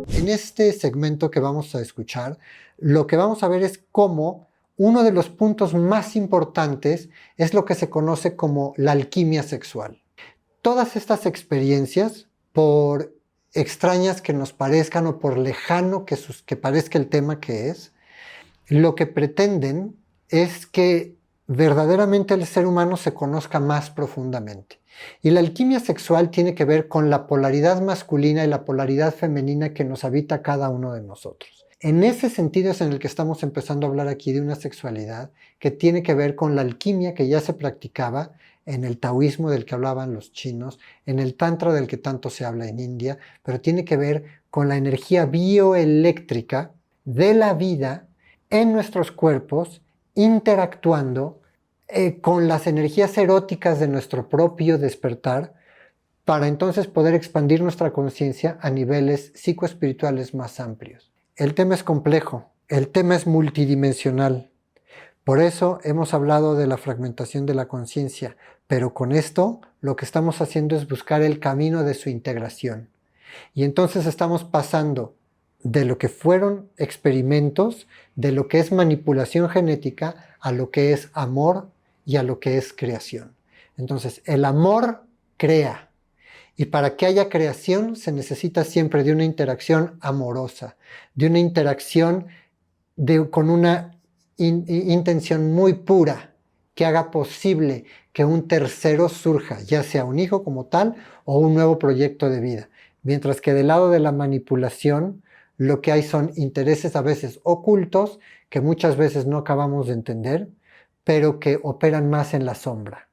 En este segmento que vamos a escuchar, lo que vamos a ver es cómo uno de los puntos más importantes es lo que se conoce como la alquimia sexual. Todas estas experiencias, por extrañas que nos parezcan o por lejano que parezca el tema que es, lo que pretenden es que verdaderamente el ser humano se conozca más profundamente. Y la alquimia sexual tiene que ver con la polaridad masculina y la polaridad femenina que nos habita cada uno de nosotros. En ese sentido es en el que estamos empezando a hablar aquí de una sexualidad que tiene que ver con la alquimia que ya se practicaba en el taoísmo del que hablaban los chinos, en el tantra del que tanto se habla en India, pero tiene que ver con la energía bioeléctrica de la vida en nuestros cuerpos, interactuando con las energías eróticas de nuestro propio despertar, para entonces poder expandir nuestra conciencia a niveles psicoespirituales más amplios. El tema es complejo, el tema es multidimensional. Por eso hemos hablado de la fragmentación de la conciencia, pero con esto lo que estamos haciendo es buscar el camino de su integración. Y entonces estamos pasando de lo que fueron experimentos, de lo que es manipulación genética, a lo que es amor y a lo que es creación. Entonces, el amor crea. Y para que haya creación se necesita siempre de una interacción amorosa, de una interacción con una intención muy pura que haga posible que un tercero surja, ya sea un hijo como tal o un nuevo proyecto de vida. Mientras que del lado de la manipulación, lo que hay son intereses a veces ocultos que muchas veces no acabamos de entender, pero que operan más en la sombra.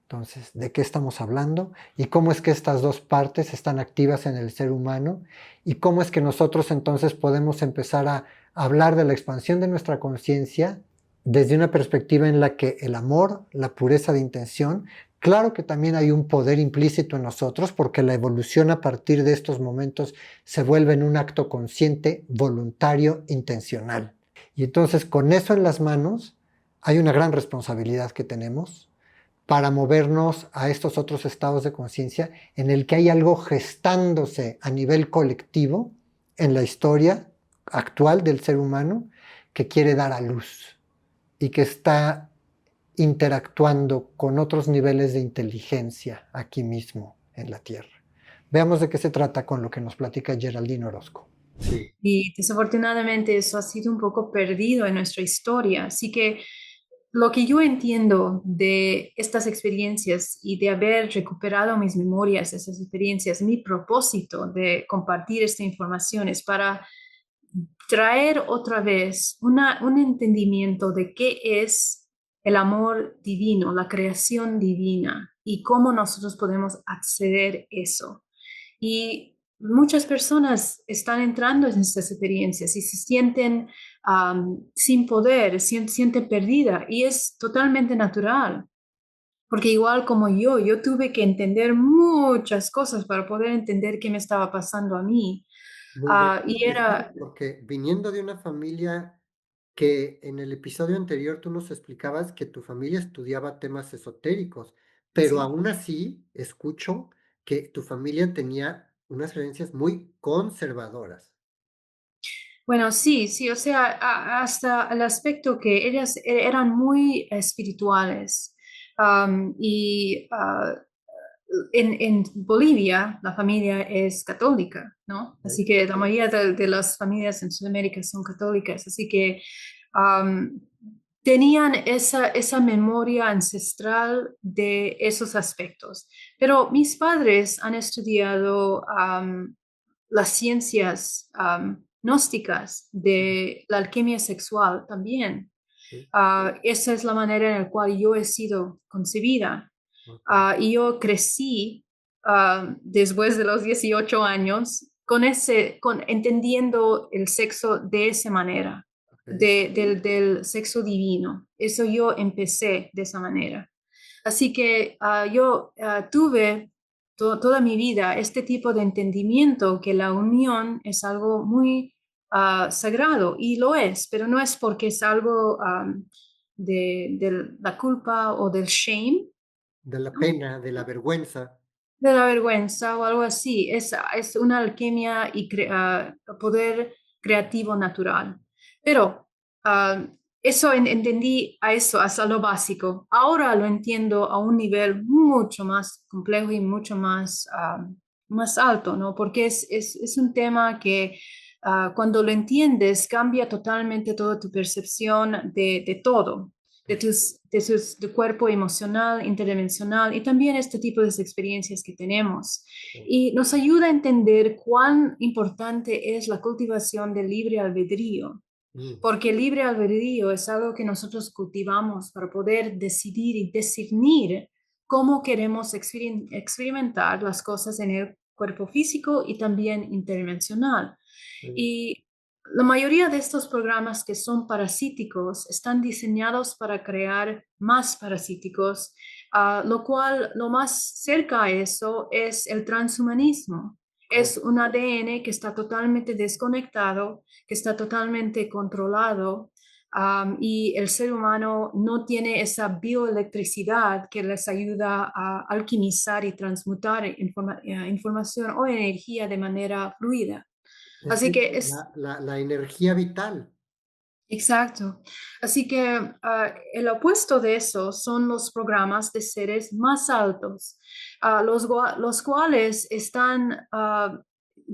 Entonces, ¿de qué estamos hablando? ¿Y cómo es que estas dos partes están activas en el ser humano? ¿Y cómo es que nosotros entonces podemos empezar a hablar de la expansión de nuestra conciencia desde una perspectiva en la que el amor, la pureza de intención, claro que también hay un poder implícito en nosotros, porque la evolución a partir de estos momentos se vuelve en un acto consciente, voluntario, intencional. Y entonces con eso en las manos hay una gran responsabilidad que tenemos para movernos a estos otros estados de conciencia en el que hay algo gestándose a nivel colectivo en la historia actual del ser humano que quiere dar a luz y que está interactuando con otros niveles de inteligencia aquí mismo en la Tierra. Veamos de qué se trata con lo que nos platica Geraldine Orozco. Sí. Y desafortunadamente eso ha sido un poco perdido en nuestra historia. Así que lo que yo entiendo de estas experiencias y de haber recuperado mis memorias, esas experiencias, mi propósito de compartir esta información es para traer otra vez un entendimiento de qué es el amor divino, la creación divina y cómo nosotros podemos acceder a eso. Y muchas personas están entrando en estas experiencias y se sienten sin poder, se sienten perdidas y es totalmente natural. Porque igual como yo tuve que entender muchas cosas para poder entender qué me estaba pasando a mí. Muy bien, Y interesante era, porque viniendo de una familia que en el episodio anterior tú nos explicabas que tu familia estudiaba temas esotéricos, pero sí. aún así escucho que tu familia tenía unas creencias muy conservadoras. Bueno, sí, sí, o sea, hasta el aspecto que ellas eran muy espirituales. En Bolivia la familia es católica, ¿no? Así ¿Ok? que la mayoría de las familias en Sudamérica son católicas, así que um, tenían esa memoria ancestral de esos aspectos. Pero mis padres han estudiado las ciencias gnósticas de la alquimia sexual también. ¿Sí? Esa es la manera en la cual yo he sido concebida. Ok, Y yo crecí después de los 18 años con entendiendo el sexo de esa manera, ok. del sexo divino. Eso yo empecé de esa manera. Así que yo tuve toda mi vida este tipo de entendimiento que la unión es algo muy sagrado y lo es, pero no es porque es algo de la culpa o del shame, de la pena, de la vergüenza. de la vergüenza o algo así. Es una alquimia y poder creativo natural. Pero eso entendí a eso, hasta lo básico. Ahora lo entiendo a un nivel mucho más complejo y mucho más, más alto, ¿no? Porque es un tema que cuando lo entiendes cambia totalmente toda tu percepción de todo de cuerpo emocional, interdimensional y también este tipo de experiencias que tenemos. Y nos ayuda a entender cuán importante es la cultivación del libre albedrío, Mm, porque el libre albedrío es algo que nosotros cultivamos para poder decidir y discernir cómo queremos experimentar las cosas en el cuerpo físico y también interdimensional. mm, Y la mayoría de estos programas que son parasíticos están diseñados para crear más parasíticos, lo cual lo más cerca a eso es el transhumanismo. Es correcto. un ADN que está totalmente desconectado, que está totalmente controlado, y el ser humano no tiene esa bioelectricidad que les ayuda a alquimizar y transmutar información o energía de manera fluida. Es Así decir, que es la energía vital. exacto. Así que el opuesto de eso son los programas de seres más altos, los cuales están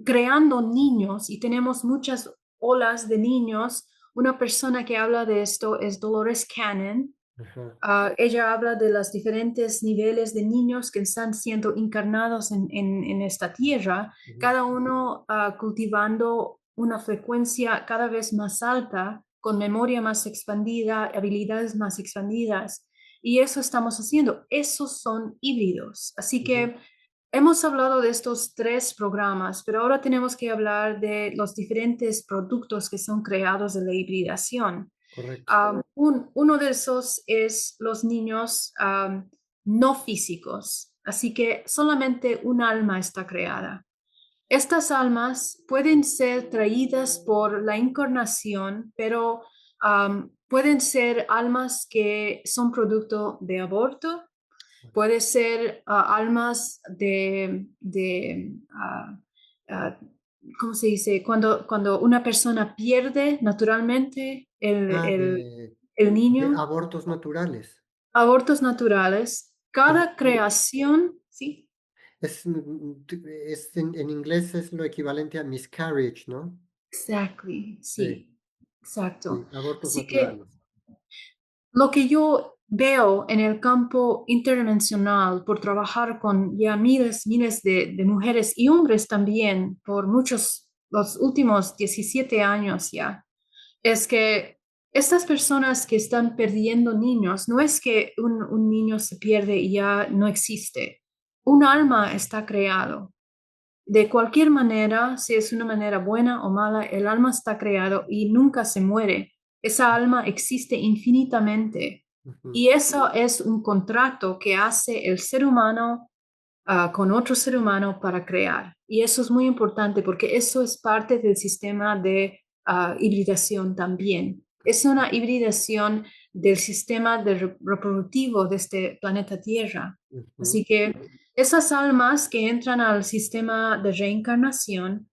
creando niños y tenemos muchas olas de niños. Una persona que habla de esto es Dolores Cannon. Ajá, Ella habla de los diferentes niveles de niños que están siendo encarnados en esta tierra, ujú, cada uno cultivando una frecuencia cada vez más alta, con memoria más expandida, habilidades más expandidas. Y eso estamos haciendo. Esos son híbridos. Así ujú, que hemos hablado de estos tres programas, pero ahora tenemos que hablar de los diferentes productos que son creados de la hibridación. correcto. Uno de esos es los niños no físicos, así que solamente un alma está creada. Estas almas pueden ser traídas por la encarnación, pero pueden ser almas que son producto de aborto, puede ser almas ¿cómo se dice? Cuando una persona pierde naturalmente Ah, el de niño, abortos naturales. abortos naturales, Es, cada creación, ¿sí? en inglés es lo equivalente a miscarriage, ¿no? Exactly, Sí, sí, exacto. sí, abortos Así que naturales. lo que yo veo en el campo interdimensional por trabajar con ya miles de mujeres y hombres también por los últimos 17 años ya, es que estas personas que están perdiendo niños, no es que un niño se pierde y ya no existe. Un alma está creado. De cualquier manera, si es una manera buena o mala, el alma está creado y nunca se muere. Esa alma existe infinitamente. Ujú, Y eso es un contrato que hace el ser humano con otro ser humano para crear. Y eso es muy importante porque eso es parte del sistema de hibridación también. Es una hibridación del sistema reproductivo de este planeta Tierra. ujú, Así que esas almas que entran al sistema de reencarnación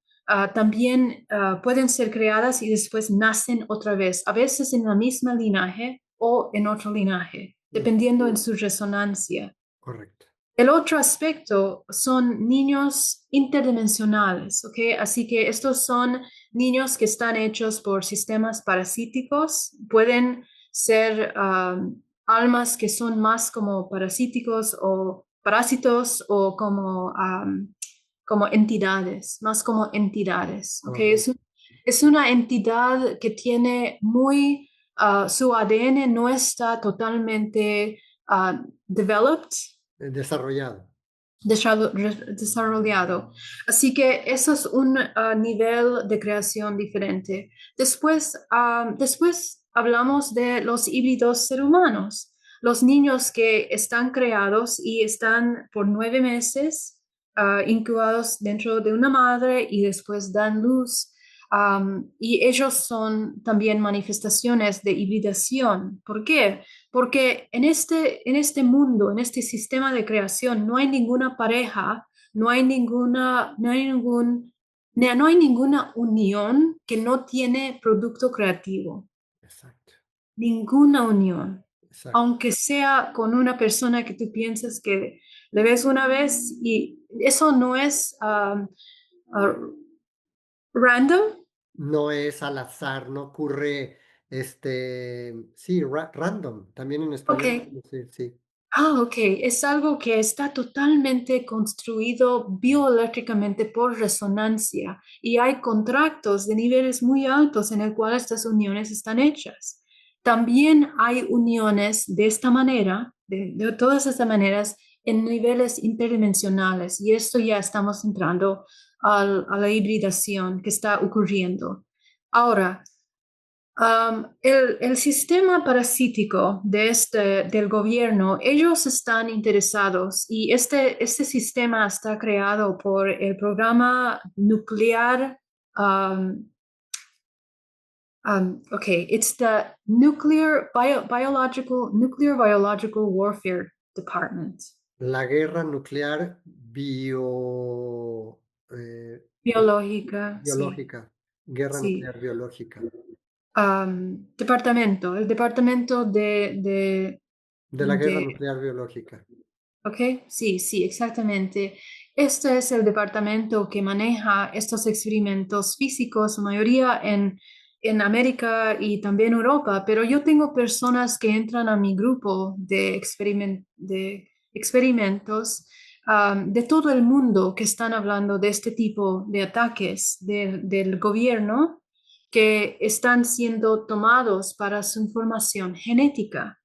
también pueden ser creadas y después nacen otra vez, a veces en la misma linaje o en otro linaje, mm, dependiendo en su resonancia. correcto. El otro aspecto son niños interdimensionales, ¿ok? Así que estos son niños que están hechos por sistemas parasíticos, pueden ser almas que son más como parasíticos o parásitos o como entidades, más como entidades, ¿ok? Correcto. Es una entidad que tiene su ADN no está totalmente developed, Desarrollado. desarrollado. Así que eso es un nivel de creación diferente. Después hablamos de los híbridos ser humanos, los niños que están creados y están por 9 meses incubados dentro de una madre y después dan luz Y ellos son también manifestaciones de hibridación. ¿Por qué? Porque en este mundo, en este sistema de creación, no hay ninguna pareja, no hay ninguna unión que no tiene producto creativo. Exacto, Ninguna unión. exacto. Aunque sea con una persona que tú piensas que le ves una vez y eso no es uh, random. No es al azar, no ocurre, sí, random, también en Ok. español, sí, sí, Ok. Es algo que está totalmente construido bioeléctricamente por resonancia y hay contratos de niveles muy altos en el cual estas uniones están hechas. También hay uniones de esta manera, de todas estas maneras, en niveles interdimensionales y esto ya estamos entrando a la hibridación que está ocurriendo. Ahora, el sistema parasítico del gobierno, ellos están interesados y este sistema está creado por el programa nuclear. um, okay, it's the Nuclear Biological Warfare Department. la guerra nuclear eh, Biológica, sí, biológica, guerra sí. nuclear biológica, El departamento de la guerra de nuclear biológica. ¿Ok? Sí, sí, exactamente. Este es el departamento que maneja estos experimentos físicos, la mayoría en América y también Europa, pero yo tengo personas que entran a mi grupo de experimentos de todo el mundo que están hablando de este tipo de ataques del gobierno que están siendo tomados para su información genética.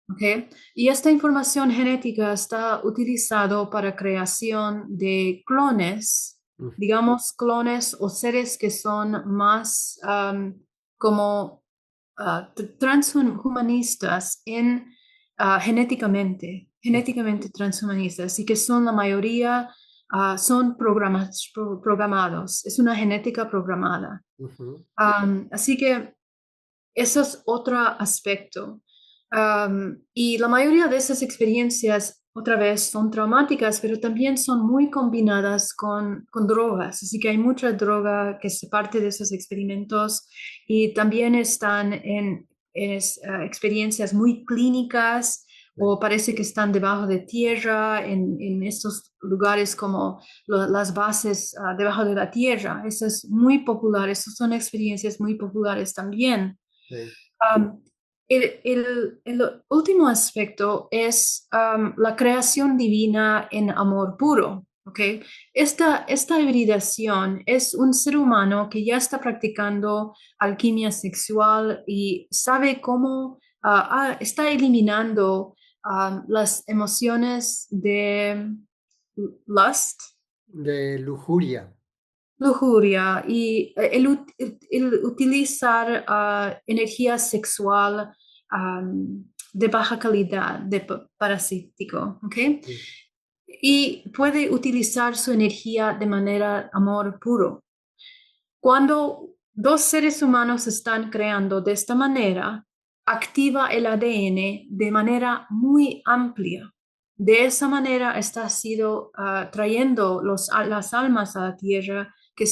¿Ok? Y esta información genética está utilizado para creación de clones, Mm, digamos clones o seres que son más como transhumanistas mm, genéticamente transhumanistas, y que son la mayoría son programados. Es una genética programada. ujú. Así que eso es otro aspecto. Y la mayoría de esas experiencias, otra vez, son traumáticas, pero también son muy combinadas con drogas. Así que hay mucha droga que se parte de esos experimentos y también están experiencias muy clínicas Sí, o parece que están debajo de tierra en estos lugares como las bases debajo de la tierra. Eso es muy popular. Esas son experiencias muy populares también. sí. Um, el último aspecto es la creación divina en amor puro. ¿Ok? Esta hibridación es un ser humano que ya está practicando alquimia sexual y sabe cómo está eliminando las emociones de lust, De lujuria. lujuria y el utilizar energía sexual de baja calidad, parasítico, ¿ok? Sí, Y puede utilizar su energía de manera amor puro. Cuando dos seres humanos están creando de esta manera, activa el ADN de manera muy amplia. De esa manera está sido trayendo las almas a la tierra que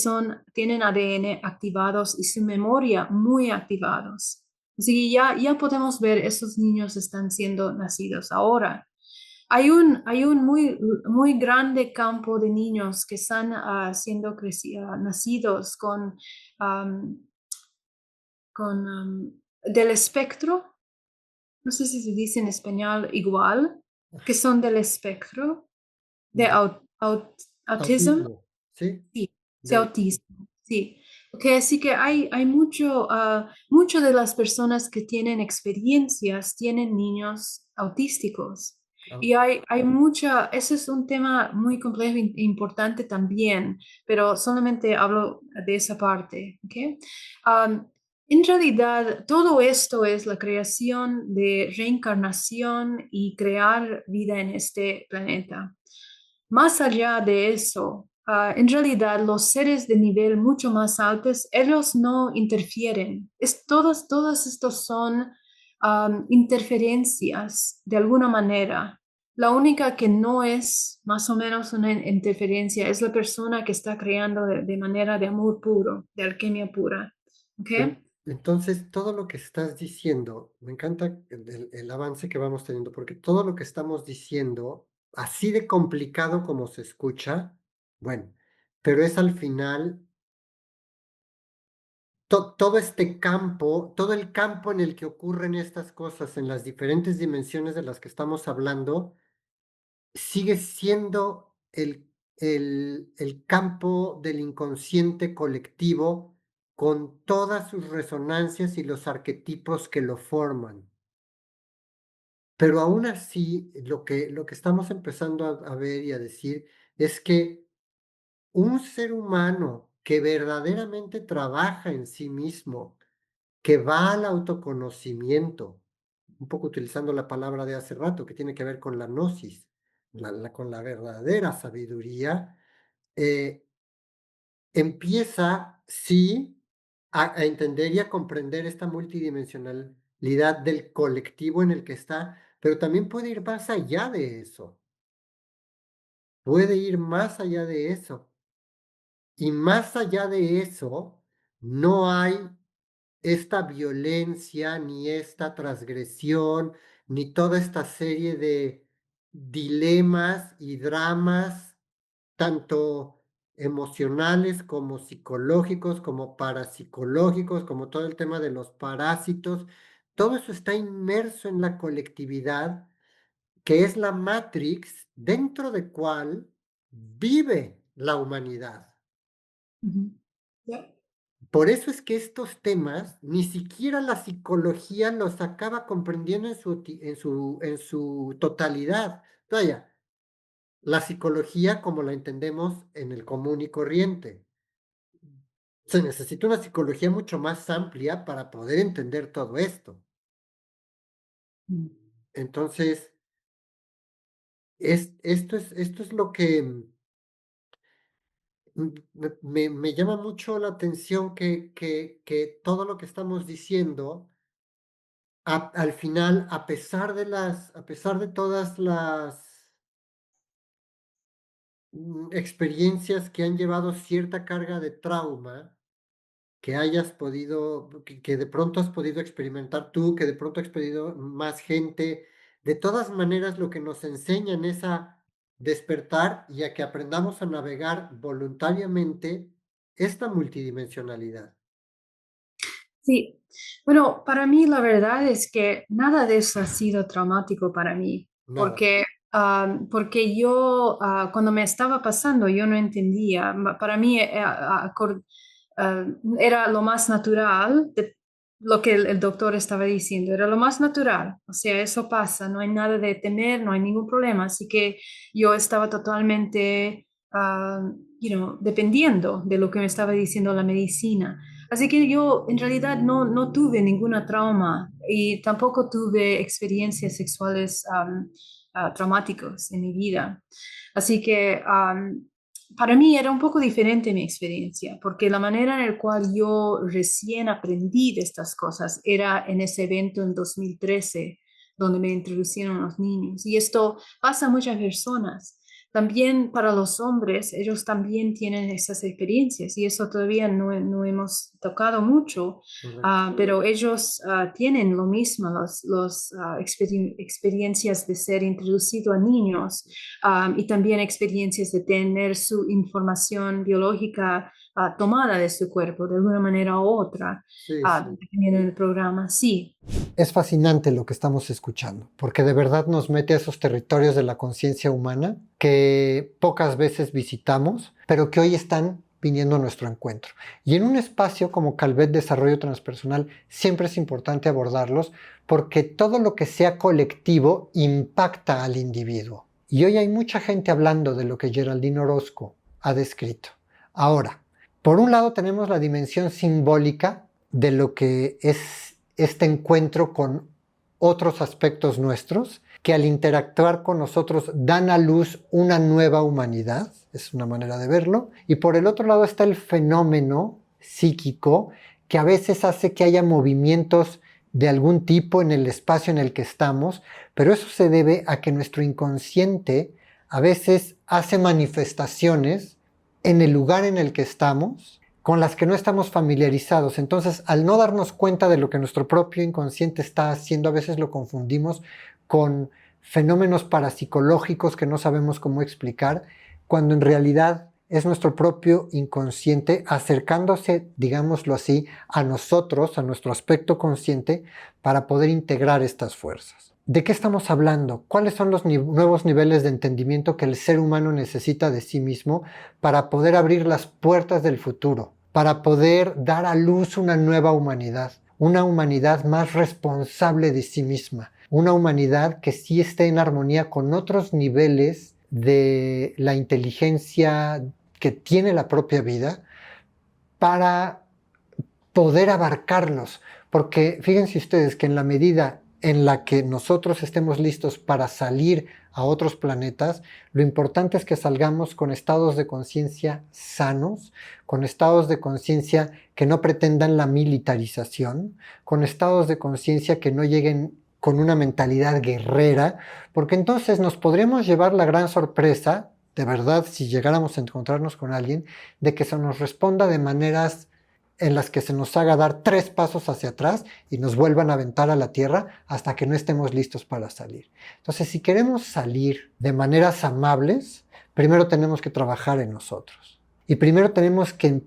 tienen ADN activados y su memoria muy activados. Así que ya podemos ver esos niños están siendo nacidos ahora. Hay un muy grande campo de niños que están siendo nacidos um, del espectro, no sé si se dice en español igual, que son del espectro de mm. autism. Autismo, ¿sí? Sí, sí, Del, autismo, sí. Ok, así que hay mucho de las personas que tienen experiencias tienen niños autísticos. ah, Y ese es un tema muy complejo e importante también, pero solamente hablo de esa parte, ¿ok? Um, en realidad, todo esto es la creación de reencarnación y crear vida en este planeta. Más allá de eso, En realidad, los seres de nivel mucho más altos, ellos no interfieren. Todos estos son interferencias de alguna manera. La única que no es más o menos una interferencia es la persona que está creando de manera de amor puro, de alquimia pura. ¿Ok? Entonces, todo lo que estás diciendo, me encanta el avance que vamos teniendo, porque todo lo que estamos diciendo, así de complicado como se escucha, bueno, pero es al final todo este campo, todo el campo en el que ocurren estas cosas, en las diferentes dimensiones de las que estamos hablando, sigue siendo el campo del inconsciente colectivo con todas sus resonancias y los arquetipos que lo forman. Pero aún así, lo que estamos empezando a ver y a decir es que un ser humano que verdaderamente trabaja en sí mismo, que va al autoconocimiento, un poco utilizando la palabra de hace rato, que tiene que ver con la gnosis, con la verdadera sabiduría, eh, empieza, sí, a entender y a comprender esta multidimensionalidad del colectivo en el que está, pero también puede ir más allá de eso, puede ir más allá de eso. Y más allá de eso, no hay esta violencia, ni esta transgresión, ni toda esta serie de dilemas y dramas, tanto emocionales como psicológicos, como parapsicológicos, como todo el tema de los parásitos. Todo eso está inmerso en la colectividad, que es la matrix dentro de cual vive la humanidad. Ujú. Ya. Por eso es que estos temas ni siquiera la psicología los acaba comprendiendo en su totalidad. Vaya, la psicología como la entendemos en el común y corriente. Se necesita una psicología mucho más amplia para poder entender todo esto. Mm. Entonces, esto es lo que me llama mucho la atención que todo lo que estamos diciendo al final, a pesar de todas las experiencias que han llevado cierta carga de trauma, que de pronto has podido experimentar tú, que de pronto has podido más gente, de todas maneras lo que nos enseñan es a despertar y a que aprendamos a navegar voluntariamente esta multidimensionalidad. Sí, bueno, para mí la verdad es que nada de eso ha sido traumático para mí, Nada. porque yo cuando me estaba pasando yo no entendía. Para mí ah, era lo más natural de lo que el doctor estaba diciendo, era lo más natural, o sea, eso pasa, no hay nada de temer, no hay ningún problema, así que yo estaba totalmente, dependiendo de lo que me estaba diciendo la medicina. Así que yo en realidad no tuve ninguna trauma y tampoco tuve experiencias sexuales traumáticas en mi vida. Así que para mí era un poco diferente mi experiencia, porque la manera en la cual yo recién aprendí de estas cosas era en ese evento en 2013, donde me introducieron los niños. Y esto pasa a muchas personas. También para los hombres, ellos también tienen esas experiencias y eso todavía no hemos tocado mucho, Correcto. pero ellos tienen lo mismo, experiencias de ser introducido a niños y también experiencias de tener su información biológica tomada de su cuerpo de alguna manera u otra, Sí, sí. dependiendo del programa. Sí. Es fascinante lo que estamos escuchando, porque de verdad nos mete a esos territorios de la conciencia humana que pocas veces visitamos, pero que hoy están viniendo a nuestro encuentro. Y en un espacio como Calvet Desarrollo Transpersonal siempre es importante abordarlos porque todo lo que sea colectivo impacta al individuo. Y hoy hay mucha gente hablando de lo que Geraldine Orozco ha descrito. Ahora, por un lado tenemos la dimensión simbólica de lo que es este encuentro con otros aspectos nuestros, que al interactuar con nosotros dan a luz una nueva humanidad, es una manera de verlo, y por el otro lado está el fenómeno psíquico que a veces hace que haya movimientos de algún tipo en el espacio en el que estamos, pero eso se debe a que nuestro inconsciente a veces hace manifestaciones en el lugar en el que estamos con las que no estamos familiarizados. Entonces, al no darnos cuenta de lo que nuestro propio inconsciente está haciendo, a veces lo confundimos con fenómenos parapsicológicos que no sabemos cómo explicar, cuando en realidad es nuestro propio inconsciente acercándose, digámoslo así, a nosotros, a nuestro aspecto consciente, para poder integrar estas fuerzas. ¿De qué estamos hablando? ¿Cuáles son los nuevos niveles de entendimiento que el ser humano necesita de sí mismo para poder abrir las puertas del futuro, para poder dar a luz una nueva humanidad? Una humanidad más responsable de sí misma, una humanidad que sí esté en armonía con otros niveles de la inteligencia que tiene la propia vida para poder abarcarlos. Porque fíjense ustedes que en la medida en la que nosotros estemos listos para salir a otros planetas, lo importante es que salgamos con estados de conciencia sanos, con estados de conciencia que no pretendan la militarización, con estados de conciencia que no lleguen con una mentalidad guerrera, porque entonces nos podríamos llevar la gran sorpresa, de verdad, si llegáramos a encontrarnos con alguien, de que se nos responda de maneras en las que se nos haga dar 3 pasos hacia atrás y nos vuelvan a aventar a la tierra hasta que no estemos listos para salir. Entonces, si queremos salir de maneras amables, primero tenemos que trabajar en nosotros. Y primero tenemos que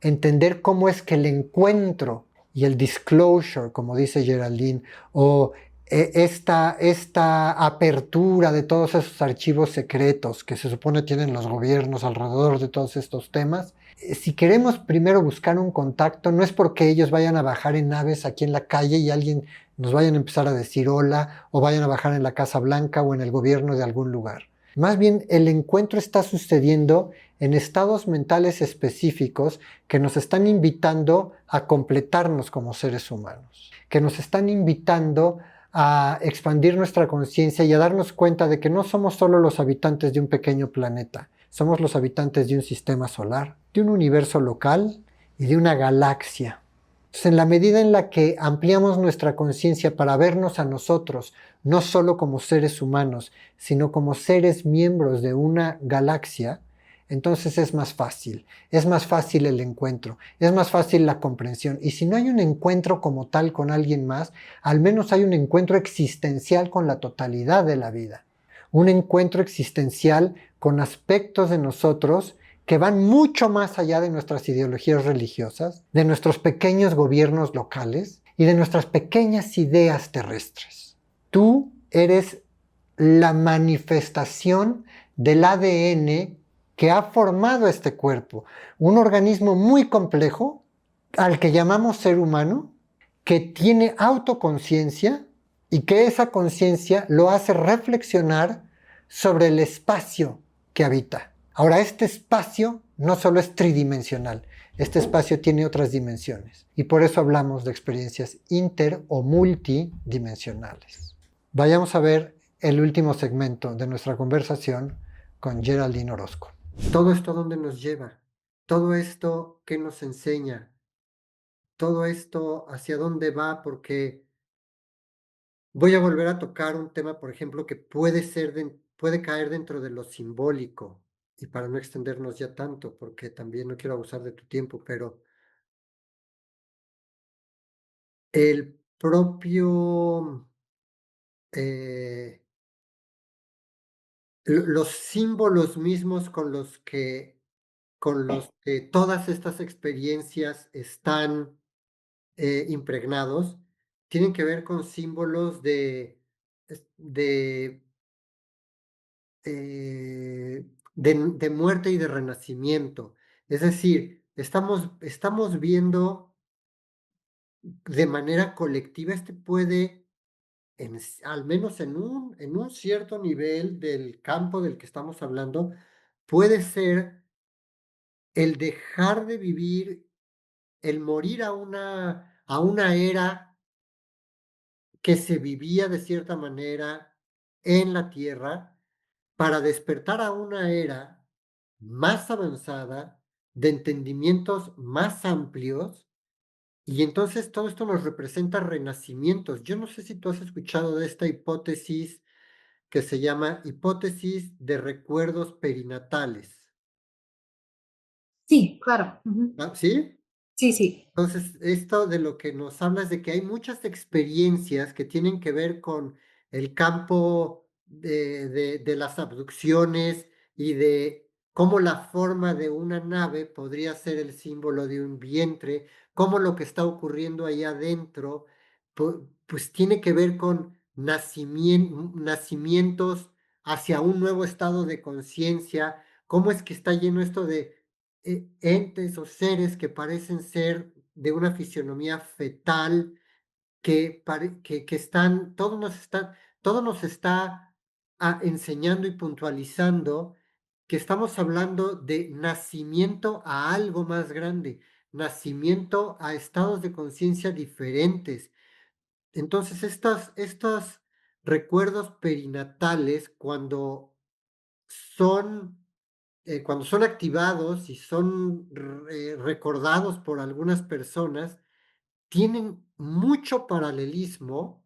entender cómo es que el encuentro y el disclosure, como dice Geraldine, o esta apertura de todos esos archivos secretos que se supone tienen los gobiernos alrededor de todos estos temas, si queremos primero buscar un contacto, no es porque ellos vayan a bajar en naves aquí en la calle y alguien nos vayan a empezar a decir hola, o vayan a bajar en la Casa Blanca o en el gobierno de algún lugar. Más bien, el encuentro está sucediendo en estados mentales específicos que nos están invitando a completarnos como seres humanos, que nos están invitando a expandir nuestra conciencia y a darnos cuenta de que no somos solo los habitantes de un pequeño planeta, somos los habitantes de un sistema solar, de un universo local y de una galaxia. Entonces, en la medida en la que ampliamos nuestra conciencia para vernos a nosotros, no solo como seres humanos, sino como seres miembros de una galaxia, entonces es más fácil el encuentro, es más fácil la comprensión. Y si no hay un encuentro como tal con alguien más, al menos hay un encuentro existencial con la totalidad de la vida. Un encuentro existencial con aspectos de nosotros que van mucho más allá de nuestras ideologías religiosas, de nuestros pequeños gobiernos locales y de nuestras pequeñas ideas terrestres. Tú eres la manifestación del ADN que ha formado este cuerpo, un organismo muy complejo al que llamamos ser humano, que tiene autoconciencia y que esa conciencia lo hace reflexionar sobre el espacio que habita. Ahora, este espacio no solo es tridimensional, este espacio tiene otras dimensiones y por eso hablamos de experiencias inter o multidimensionales. Vayamos a ver el último segmento de nuestra conversación con Geraldine Orozco. ¿Todo esto a dónde nos lleva? ¿Todo esto qué nos enseña? ¿Todo esto hacia dónde va? Porque voy a volver a tocar un tema, por ejemplo, que puede caer dentro de lo simbólico, y para no extendernos ya tanto, porque también no quiero abusar de tu tiempo, pero el propio, eh, los símbolos mismos con los que todas estas experiencias están impregnados, tienen que ver con símbolos de de muerte y de renacimiento. Es decir, estamos viendo de manera colectiva, al menos en un cierto nivel del campo del que estamos hablando, puede ser el dejar de vivir, el morir a una era que se vivía de cierta manera en la Tierra para despertar a una era más avanzada, de entendimientos más amplios, y entonces todo esto nos representa renacimientos. Yo no sé si tú has escuchado de esta hipótesis que se llama hipótesis de recuerdos perinatales. Sí, claro. Ujú. ¿Sí? Sí, sí. Entonces, esto de lo que nos habla es de que hay muchas experiencias que tienen que ver con el campo de las abducciones y de cómo la forma de una nave podría ser el símbolo de un vientre, cómo lo que está ocurriendo ahí adentro, pues tiene que ver con nacimientos hacia un nuevo estado de conciencia, cómo es que está lleno esto de entes o seres que parecen ser de una fisionomía fetal, que están, todo nos está enseñando y puntualizando que estamos hablando de nacimiento a algo más grande, nacimiento a estados de conciencia diferentes. Entonces, estos recuerdos perinatales, son cuando son activados y son recordados por algunas personas, tienen mucho paralelismo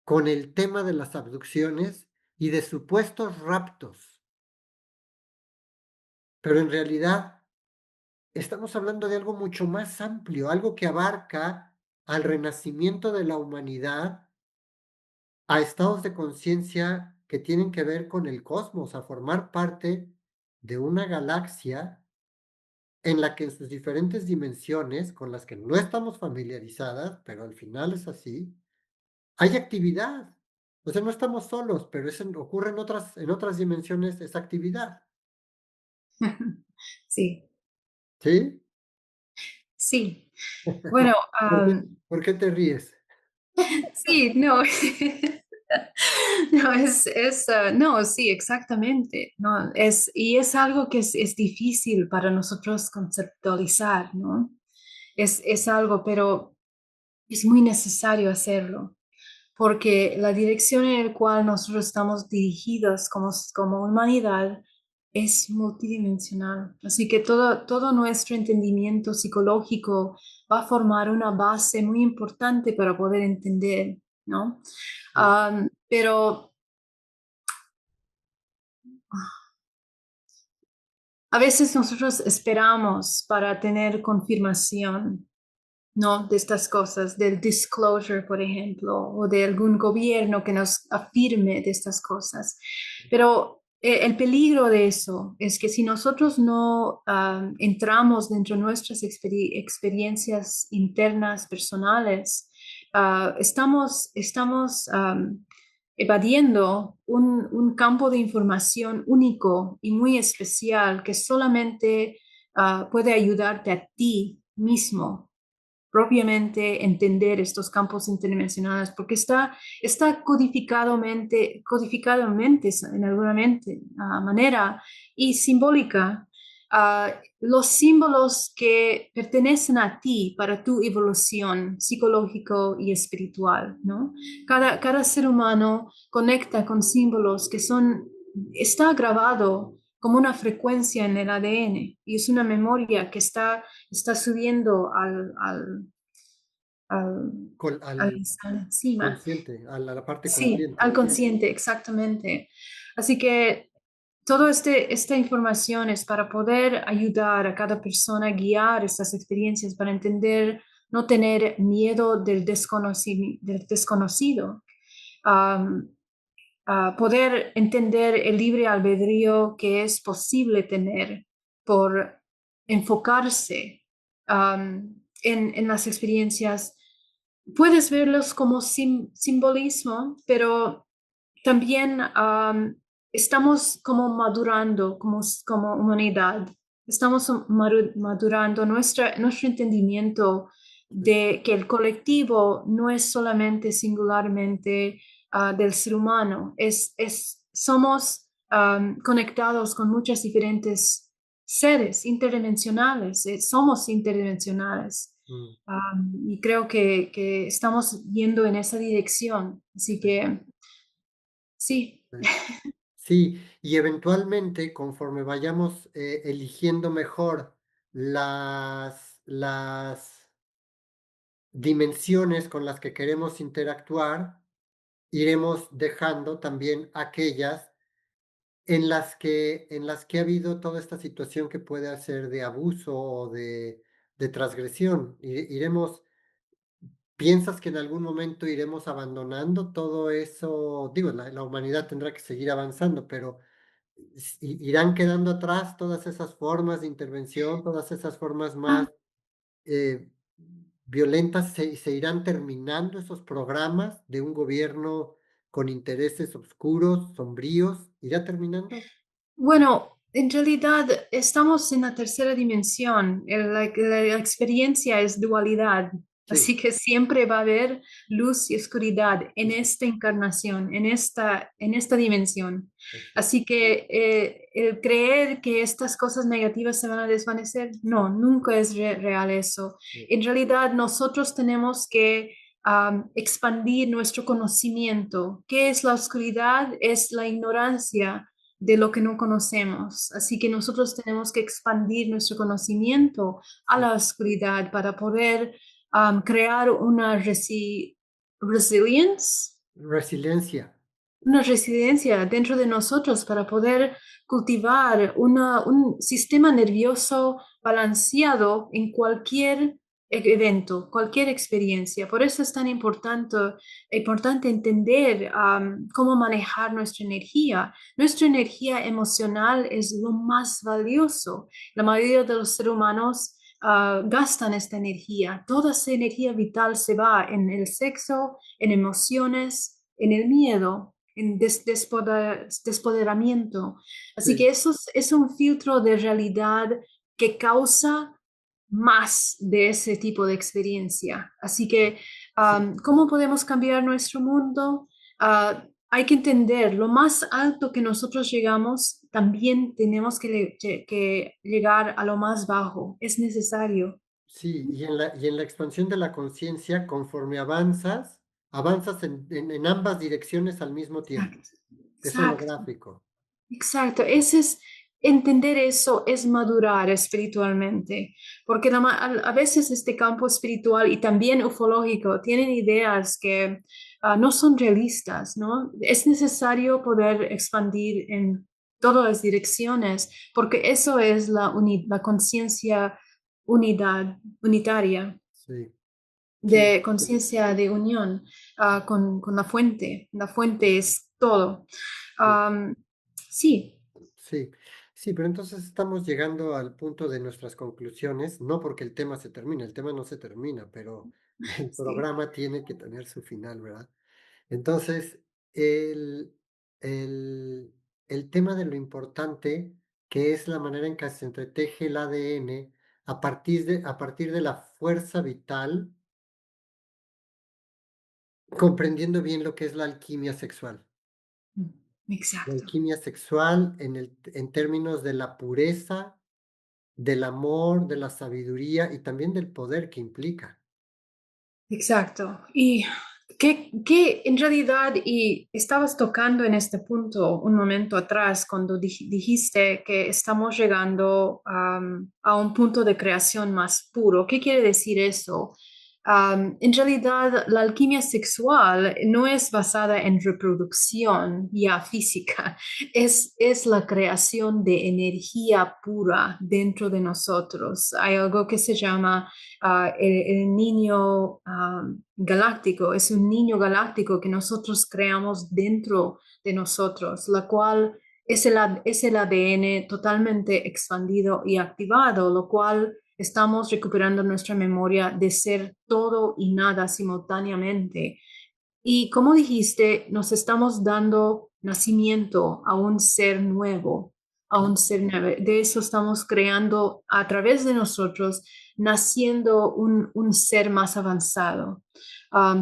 con el tema de las abducciones y de supuestos raptos. Pero en realidad estamos hablando de algo mucho más amplio, algo que abarca al renacimiento de la humanidad, a estados de conciencia que tienen que ver con el cosmos, a formar parte de una galaxia en la que en sus diferentes dimensiones, con las que no estamos familiarizadas, pero al final es así, hay actividad. O sea, no estamos solos, pero ocurre en otras dimensiones esa actividad. Sí, ¿Sí? sí. Bueno, ¿Por qué, por qué te ríes? sí, no. No, no, sí, exactamente, no, y es algo que es difícil para nosotros conceptualizar, ¿no? Es algo, pero es muy necesario hacerlo, porque la dirección en la cual nosotros estamos dirigidos como humanidad es multidimensional. Así que todo nuestro entendimiento psicológico va a formar una base muy importante para poder entender, ¿no? Pero a veces nosotros esperamos para tener confirmación, ¿no? De estas cosas, del disclosure, por ejemplo, o de algún gobierno que nos afirme de estas cosas. Pero el peligro de eso es que si nosotros no entramos dentro de nuestras experiencias internas, personales, estamos evadiendo un campo de información único y muy especial que solamente puede ayudarte a ti mismo propiamente entender estos campos interdimensionales, porque está codificadamente en alguna manera y simbólica. Los símbolos que pertenecen a ti para tu evolución psicológico y espiritual, ¿no? Cada ser humano conecta con símbolos está grabado como una frecuencia en el ADN y es una memoria que está subiendo al, Al encima. consciente, a la parte Sí, al consciente. consciente, exactamente. Así que toda esta información es para poder ayudar a cada persona a guiar estas experiencias, para entender, no tener miedo del desconocido. Um, Poder entender el libre albedrío que es posible tener por enfocarse en las experiencias. Puedes verlos como simbolismo, pero también estamos como madurando como humanidad. Estamos madurando nuestro entendimiento de que el colectivo no es solamente singularmente del ser humano, somos conectados con muchos diferentes seres interdimensionales, somos interdimensionales. mm, Y creo que estamos yendo en esa dirección. Así sí, que sí. sí. Sí, y eventualmente, conforme vayamos eligiendo mejor las dimensiones con las que queremos interactuar, iremos dejando también aquellas en las que ha habido toda esta situación que puede ser de abuso o de transgresión. Iremos, ¿piensas que en algún momento iremos abandonando todo eso? Digo, la humanidad tendrá que seguir avanzando, pero irán quedando atrás todas esas formas de intervención, todas esas formas más eh, violentas, se irán terminando esos programas de un gobierno con intereses oscuros, sombríos, ¿irá terminando? Bueno, en realidad estamos en la tercera dimensión. La experiencia es dualidad, Sí, así que siempre va a haber luz y oscuridad sí, en sí, esta encarnación, en esta dimensión. exacto. Así que el creer que estas cosas negativas se van a desvanecer, no, nunca es real eso. Sí, En realidad nosotros tenemos que expandir nuestro conocimiento. ¿Qué es la oscuridad? Es la ignorancia de lo que no conocemos. Así que nosotros tenemos que expandir nuestro conocimiento a sí. la oscuridad para poder crear resilience, Resiliencia. una residencia dentro de nosotros para poder cultivar un sistema nervioso balanceado en cualquier evento, cualquier experiencia. Por eso es tan importante entender cómo manejar nuestra energía. Nuestra energía emocional es lo más valioso. La mayoría de los seres humanos gastan esta energía. Toda esa energía vital se va en el sexo, en emociones, en el miedo, en despoderamiento. Así Sí, que eso es un filtro de realidad que causa más de ese tipo de experiencia. Así que, sí, ¿cómo podemos cambiar nuestro mundo? Hay que entender, lo más alto que nosotros llegamos, también tenemos que llegar a lo más bajo. Es necesario. sí. Y en la expansión de la conciencia, conforme avanzas, avanzas en ambas direcciones al mismo tiempo. Exacto. Es Exacto. holográfico. Exacto, entender eso es madurar espiritualmente, porque a veces este campo espiritual y también ufológico tienen ideas que no son realistas, ¿no? Es necesario poder expandir en todas las direcciones, porque eso es la conciencia unitaria, Sí, sí, de conciencia de unión con la fuente. La fuente es todo. sí. Am, sí. Sí, sí, pero entonces estamos llegando al punto de nuestras conclusiones, no porque el tema se termine, el tema no se termina, pero el Sí. programa tiene que tener su final, ¿verdad? Entonces, el, el, el tema de lo importante, que es la manera en que se entreteje el ADN a partir de la fuerza vital, comprendiendo bien lo que es la alquimia sexual. Mm, La exacto, alquimia sexual en términos de la pureza, del amor, de la sabiduría y también del poder que implica. exacto. Y que en realidad, y estabas tocando en este punto un momento atrás cuando dijiste que estamos llegando a un punto de creación más puro. ¿Qué quiere decir eso? En realidad, la alquimia sexual no es basada en reproducción ya física, es la creación de energía pura dentro de nosotros. Hay algo que se llama el niño galáctico, es un niño galáctico que nosotros creamos dentro de nosotros, la cual es el ADN totalmente expandido y activado, lo cual estamos recuperando nuestra memoria de ser todo y nada simultáneamente. Y como dijiste, nos estamos dando nacimiento a un ser nuevo, a un ser nuevo. De eso estamos creando a través de nosotros, naciendo un ser más avanzado,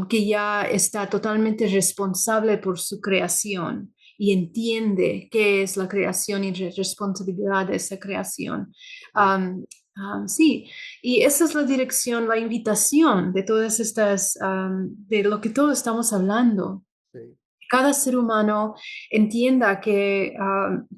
que ya está totalmente responsable por su creación y entiende qué es la creación y responsabilidad de esa creación. Sí, y esa es la dirección, la invitación de todas estas, de lo que todos estamos hablando. Sí, Cada ser humano entienda que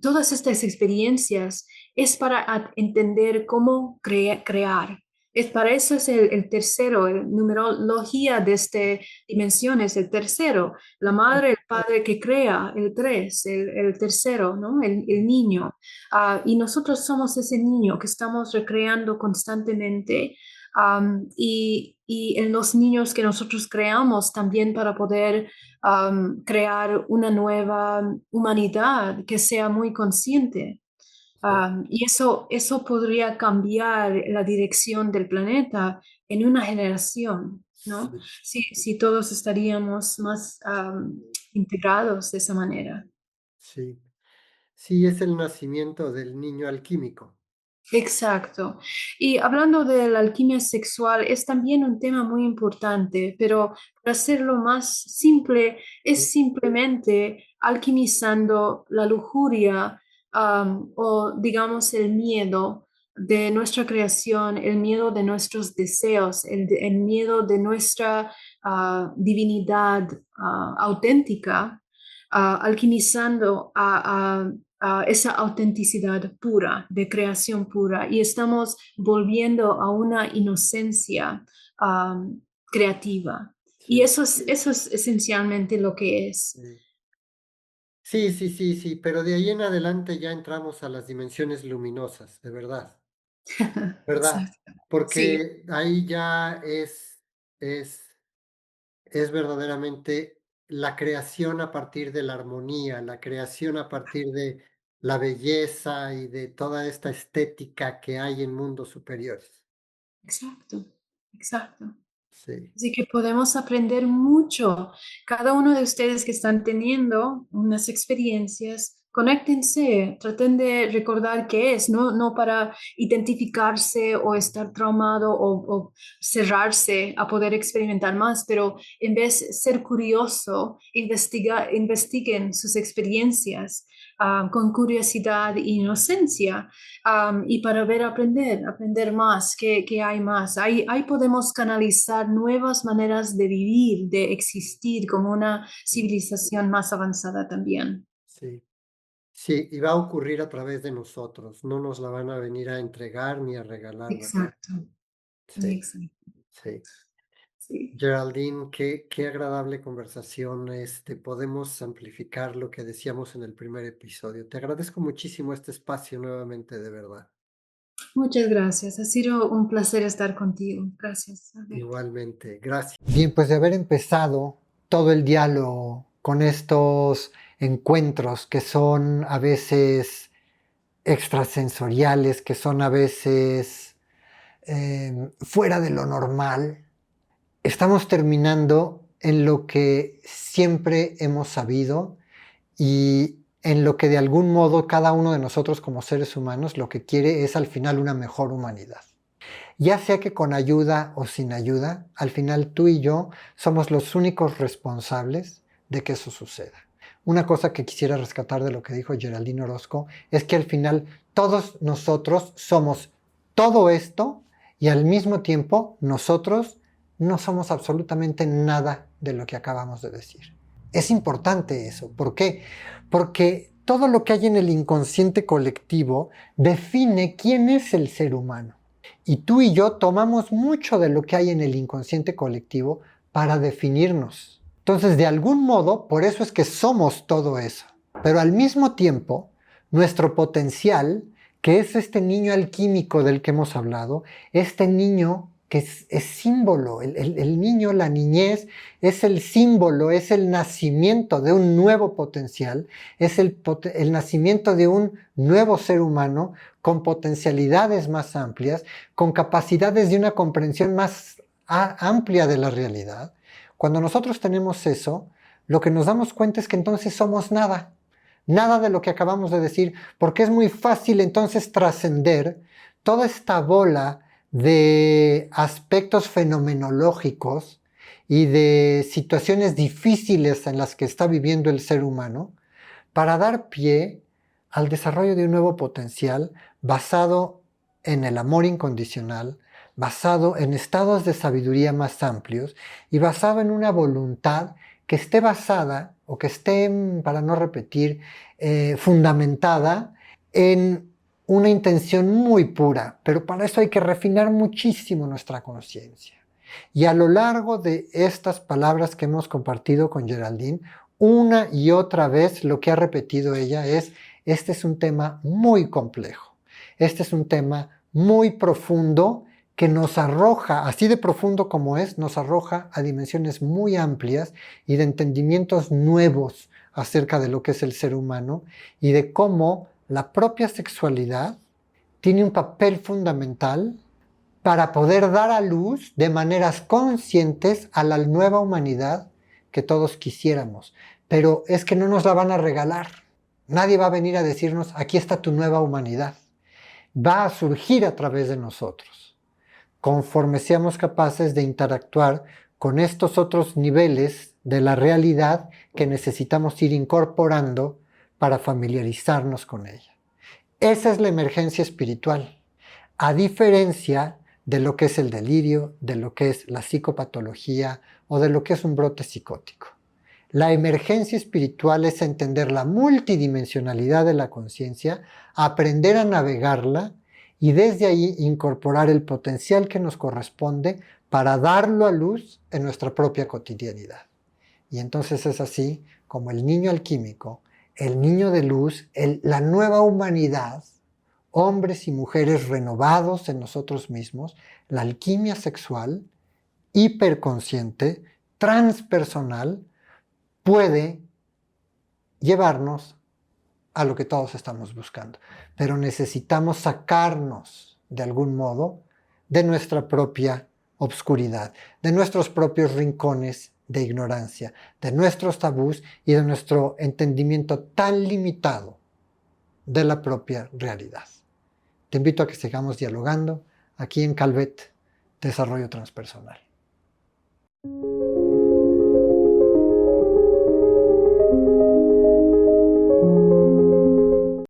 todas estas experiencias es para entender cómo crear. Es para eso es el tercero, el numerología de esta dimensión es el tercero, la madre, el padre que crea, el tres, el tercero, ¿no? El niño. Y nosotros somos ese niño que estamos recreando constantemente. Y en los niños que nosotros creamos también para poder crear una nueva humanidad que sea muy consciente. sí, Y eso podría cambiar la dirección del planeta en una generación, ¿no? sí, Si todos estaríamos más integrados de esa manera. sí. Sí, es el nacimiento del niño alquímico. Exacto. Y hablando de la alquimia sexual, es también un tema muy importante, pero para hacerlo más simple, Sí, es simplemente alquimizando la lujuria, o digamos el miedo de nuestra creación, el miedo de nuestros deseos, el miedo de nuestra divinidad auténtica, alquimizando a esa autenticidad pura, de creación pura, y estamos volviendo a una inocencia creativa. Y sí, eso es esencialmente lo que es. sí. Sí, sí, sí, sí, pero de ahí en adelante ya entramos a las dimensiones luminosas, de verdad, ¿verdad? Exacto. Sí, Porque ahí ya es, es verdaderamente la creación a partir de la armonía, la creación a partir de la belleza y de toda esta estética que hay en mundos superiores. exacto, exacto. Sí, Así que podemos aprender mucho. Cada uno de ustedes que están teniendo unas experiencias, conéctense, traten de recordar qué es, no para identificarse o estar traumado o cerrarse a poder experimentar más, pero en vez de ser curioso, investiguen sus experiencias con curiosidad e inocencia, y para ver, aprender más, que hay más. Ahí podemos canalizar nuevas maneras de vivir, de existir como una sí, civilización más avanzada también. sí. Sí, y va a ocurrir a través de nosotros, no nos la van a venir a entregar ni a regalar, ¿verdad? Exacto, Sí, exacto. sí. Sí. Geraldine, qué agradable conversación. Podemos amplificar lo que decíamos en el primer episodio. Te agradezco muchísimo este espacio nuevamente, de verdad. Muchas gracias. Ha sido un placer estar contigo. Gracias, Alberto. Igualmente, gracias. Bien, pues de haber empezado todo el diálogo con estos encuentros que son a veces extrasensoriales, que son a veces fuera de lo normal, estamos terminando en lo que siempre hemos sabido y en lo que de algún modo cada uno de nosotros como seres humanos lo que quiere es al final una mejor humanidad. Ya sea que con ayuda o sin ayuda, al final tú y yo somos los únicos responsables de que eso suceda. Una cosa que quisiera rescatar de lo que dijo Geraldine Orozco es que al final todos nosotros somos todo esto y al mismo tiempo nosotros no somos absolutamente nada de lo que acabamos de decir. Es importante eso. ¿Por qué? Porque todo lo que hay en el inconsciente colectivo define quién es el ser humano. Y tú y yo tomamos mucho de lo que hay en el inconsciente colectivo para definirnos. Entonces, de algún modo, por eso es que somos todo eso. Pero al mismo tiempo, nuestro potencial, que es este niño alquímico del que hemos hablado, este niño que es símbolo, el niño, la niñez, es el símbolo, es el nacimiento de un nuevo potencial, es el nacimiento de un nuevo ser humano con potencialidades más amplias, con capacidades de una comprensión más amplia de la realidad. Cuando nosotros tenemos eso, lo que nos damos cuenta es que entonces somos nada, nada de lo que acabamos de decir, porque es muy fácil entonces trascender toda esta bola de aspectos fenomenológicos y de situaciones difíciles en las que está viviendo el ser humano para dar pie al desarrollo de un nuevo potencial basado en el amor incondicional, basado en estados de sabiduría más amplios y basado en una voluntad que esté basada o que esté, para no repetir, fundamentada en una intención muy pura, pero para eso hay que refinar muchísimo nuestra conciencia. Y a lo largo de estas palabras que hemos compartido con Geraldine, una y otra vez lo que ha repetido ella es: este es un tema muy complejo, este es un tema muy profundo que nos arroja, así de profundo como es, nos arroja a dimensiones muy amplias y de entendimientos nuevos acerca de lo que es el ser humano y de cómo la propia sexualidad tiene un papel fundamental para poder dar a luz de maneras conscientes a la nueva humanidad que todos quisiéramos. Pero es que no nos la van a regalar. Nadie va a venir a decirnos: aquí está tu nueva humanidad. Va a surgir a través de nosotros, conforme seamos capaces de interactuar con estos otros niveles de la realidad que necesitamos ir incorporando para familiarizarnos con ella. Esa es la emergencia espiritual, a diferencia de lo que es el delirio, de lo que es la psicopatología o de lo que es un brote psicótico. La emergencia espiritual es entender la multidimensionalidad de la conciencia, aprender a navegarla y desde ahí incorporar el potencial que nos corresponde para darlo a luz en nuestra propia cotidianidad. Y entonces es así como el niño alquímico, el niño de luz, la nueva humanidad, hombres y mujeres renovados en nosotros mismos, la alquimia sexual, hiperconsciente, transpersonal, puede llevarnos a lo que todos estamos buscando. Pero necesitamos sacarnos, de algún modo, de nuestra propia obscuridad, de nuestros propios rincones de ignorancia, de nuestros tabús y de nuestro entendimiento tan limitado de la propia realidad. Te invito a que sigamos dialogando aquí en Calvet, Desarrollo Transpersonal.